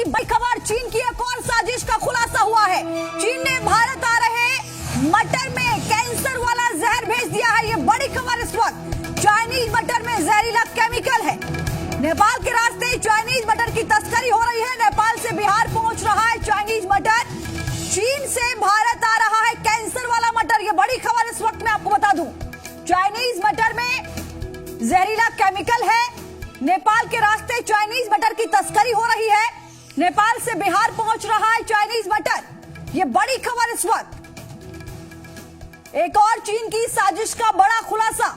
बड़ी खबर, चीन की एक और साजिश का खुलासा हुआ है। चीन ने भारत आ रहे मटर में कैंसर वाला जहर भेज दिया है। ये बड़ी खबर इस वक्त। चाइनीज मटर में जहरीला केमिकल है। नेपाल के रास्ते चाइनीज मटर की तस्करी हो रही है। नेपाल से बिहार पहुंच रहा है चाइनीज मटर। चीन से भारत आ रहा है कैंसर वाला मटर। ये बड़ी खबर इस वक्त मैं आपको बता दूं। चाइनीज मटर में जहरीला केमिकल है। नेपाल के रास्ते चाइनीज मटर की तस्करी हो रही है। नेपाल से बिहार पहुंच रहा है चाइनीज मटर। ये बड़ी खबर इस वक्त। एक और चीन की साजिश का बड़ा खुलासा।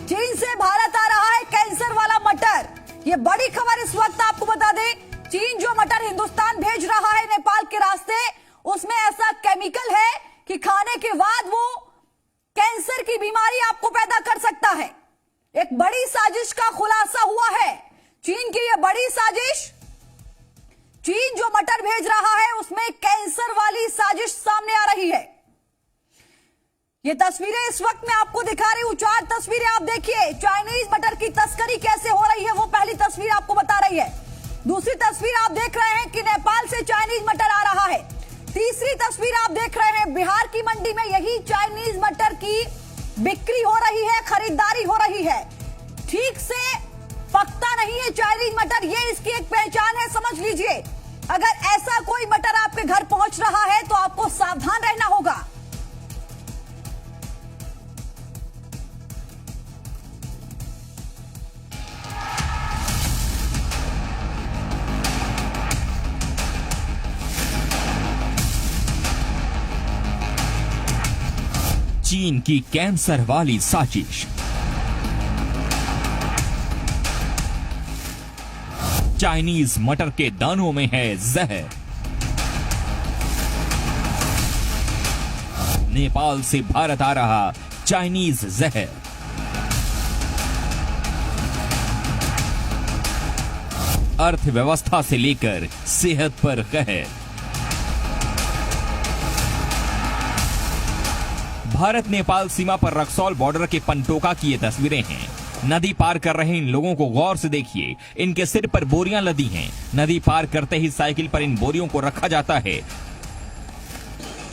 चीन से भारत आ रहा है कैंसर वाला मटर। ये बड़ी खबर इस वक्त आपको बता दें। चीन जो मटर हिंदुस्तान भेज रहा है नेपाल के रास्ते, उसमें ऐसा केमिकल है कि खाने के बाद वो कैंसर की बीमारी आपको पैदा कर सकता है। एक बड़ी साजिश का खुलासा हुआ है। चीन की यह बड़ी साजिश, चीन जो मटर भेज रहा है उसमें कैंसर वाली साजिश सामने आ रही है। ये तस्वीरें इस वक्त मैं आपको दिखा रही हूं। 4 तस्वीरें आप देखिए। चाइनीज मटर की तस्करी कैसे हो रही है वो पहली तस्वीर आपको बता रही है। दूसरी तस्वीर आप देख रहे हैं कि नेपाल से चाइनीज मटर आ रहा है। तीसरी तस्वीर आप देख रहे हैं बिहार की मंडी में यही चाइनीज मटर की बिक्री हो रही है, खरीदारी हो रही है। ठीक से पकता नहीं है चाइनीज मटर, ये इसकी एक पहचान है, समझ लीजिए। अगर ऐसा कोई मटर आपके घर पहुंच रहा है तो आपको सावधान रहना होगा। चीन की कैंसर वाली साजिश। चाइनीज मटर के दानों में है जहर। नेपाल से भारत आ रहा चाइनीज जहर। अर्थव्यवस्था से लेकर सेहत पर कहर। भारत नेपाल सीमा पर रक्सौल बॉर्डर के पनटोका की ये तस्वीरें हैं। नदी पार कर रहे इन लोगों को गौर से देखिए। इनके सिर पर बोरियां लदी हैं। नदी पार करते ही साइकिल पर इन बोरियों को रखा जाता है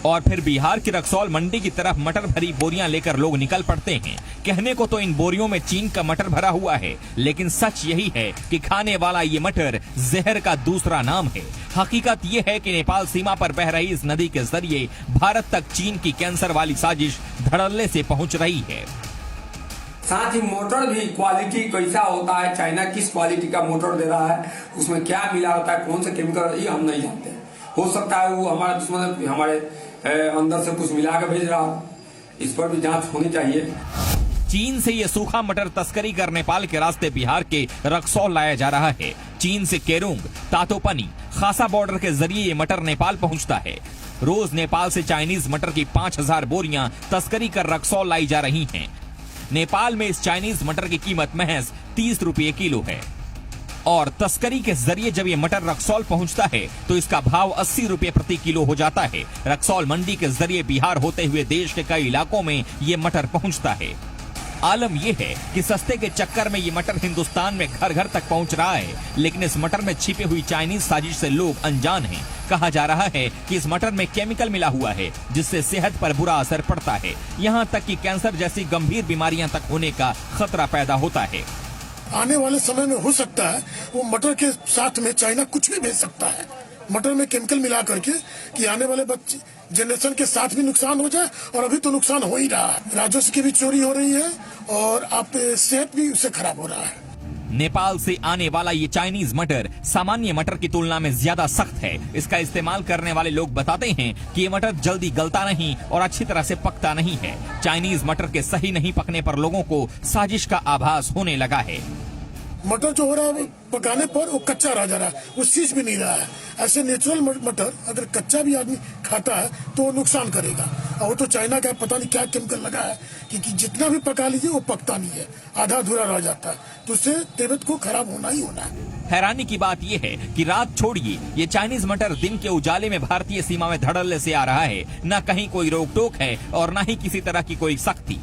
और फिर बिहार की रक्सौल मंडी की तरफ मटर भरी बोरियां लेकर लोग निकल पड़ते हैं। कहने को तो इन बोरियों में चीन का मटर भरा हुआ है, लेकिन सच यही है कि खाने वाला ये मटर जहर का दूसरा नाम है। हकीकत ये है कि नेपाल सीमा पर बह रही इस नदी के जरिए भारत तक चीन की कैंसर वाली साजिश धड़ल्ले से पहुंच रही है। साथ ही मोटर भी क्वालिटी कैसा होता है, चाइना किस क्वालिटी का मोटर दे रहा है, उसमें क्या मिला होता है, कौन सा केमिकल, ये हम नहीं जानते। हो सकता है वो हमारा दुश्मन हमारे अंदर से कुछ मिला के भेज रहा हो। इस पर भी जांच होनी चाहिए। चीन से ये सूखा मटर तस्करी कर नेपाल के रास्ते बिहार के रक्सौल लाया जा रहा है। चीन से केरुंग, तातोपनी, खासा बॉर्डर के जरिए ये मटर नेपाल पहुंचता है। रोज नेपाल से चाइनीज मटर की 5000 बोरियां तस्करी कर रक्सौल लाई जा रही हैं। नेपाल में इस चाइनीज मटर की कीमत महज 30 रुपये किलो है और तस्करी के जरिए जब ये मटर रक्सौल पहुंचता है तो इसका भाव 80 रुपये प्रति किलो हो जाता है। रक्सौल मंडी के जरिए बिहार होते हुए देश के कई इलाकों में ये मटर पहुंचता है। आलम यह है कि सस्ते के चक्कर में ये मटर हिंदुस्तान में घर घर तक पहुंच रहा है, लेकिन इस मटर में छिपी हुई चाइनीज साजिश से लोग अनजान हैं। कहा जा रहा है कि इस मटर में केमिकल मिला हुआ है जिससे सेहत पर बुरा असर पड़ता है। यहाँ तक कि कैंसर जैसी गंभीर बीमारियां तक होने का खतरा पैदा होता है। आने वाले समय में हो सकता है वो मटर के साथ में चाइना कुछ भी भेज सकता है, मटर में केमिकल मिला करके, कि आने वाले बच्चे जनरेशन के साथ भी नुकसान हो जाए। और अभी तो नुकसान हो ही रहा है, राजस्व की भी चोरी हो रही है और आप सेहत भी उससे खराब हो रहा है। नेपाल से आने वाला ये चाइनीज मटर सामान्य मटर की तुलना में ज्यादा सख्त है। इसका इस्तेमाल करने वाले लोग बताते हैं कि ये मटर जल्दी गलता नहीं और अच्छी तरह से पकता नहीं है। चाइनीज मटर के सही नहीं पकने पर लोगों को साजिश का आभास होने लगा है। मटर जो हो रहा है पकाने पर वो कच्चा रह जा रहा है, वो सीज भी नहीं रहा है। ऐसे नेचुरल मटर अगर कच्चा भी आदमी खाता है तो वो नुकसान करेगा। और वो तो चाइना का पता नहीं क्या केमिकल लगा है कि जितना भी पका लीजिए वो पकता नहीं है, आधा अधूरा रह जाता है, तो उससे तबीयत को खराब होना ही होना है। हैरानी की बात यह है कि रात छोड़िए ये चाइनीज मटर दिन के उजाले में भारतीय सीमा में धड़ल्ले से आ रहा है। न कहीं कोई रोक टोक है और न ही किसी तरह की कोई सख्ती।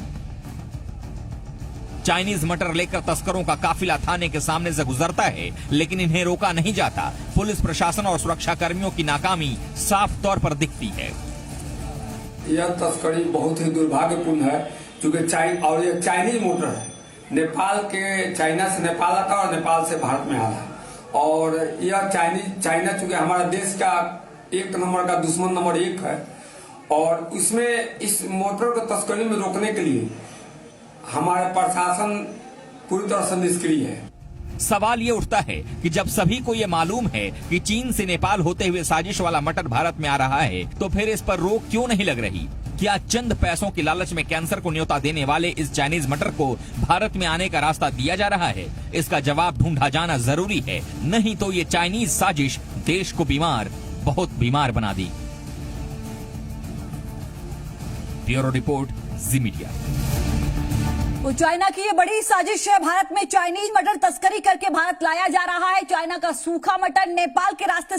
चाइनीज मटर लेकर तस्करों का काफिला थाने के सामने से गुजरता है, लेकिन इन्हें रोका नहीं जाता। पुलिस प्रशासन और सुरक्षा कर्मियों की नाकामी साफ तौर पर दिखती है। यह तस्करी बहुत ही दुर्भाग्यपूर्ण है, क्योंकि और यह चाइनीज मोटर है। नेपाल के चाइना से नेपाल आता है और नेपाल से भारत में आ रहा है। और यह चाइना चूंकि हमारा देश का एक नंबर का दुश्मन नंबर 1 है, और इसमें इस मोटर को तस्करी में रोकने के लिए हमारा प्रशासन पूरी तरह से निष्क्रिय है। सवाल ये उठता है कि जब सभी को ये मालूम है कि चीन से नेपाल होते हुए साजिश वाला मटर भारत में आ रहा है, तो फिर इस पर रोक क्यों नहीं लग रही? क्या चंद पैसों की लालच में कैंसर को न्योता देने वाले इस चाइनीज मटर को भारत में आने का रास्ता दिया जा रहा है? इसका जवाब ढूंढा जाना जरूरी है, नहीं तो ये चाइनीज साजिश देश को बीमार, बहुत बीमार बना दी। ब्यूरो रिपोर्ट, जी मीडिया। तो चाइना की ये बड़ी साजिश है। भारत में चाइनीज मटर तस्करी करके भारत लाया जा रहा है। चाइना का सूखा मटर नेपाल के रास्ते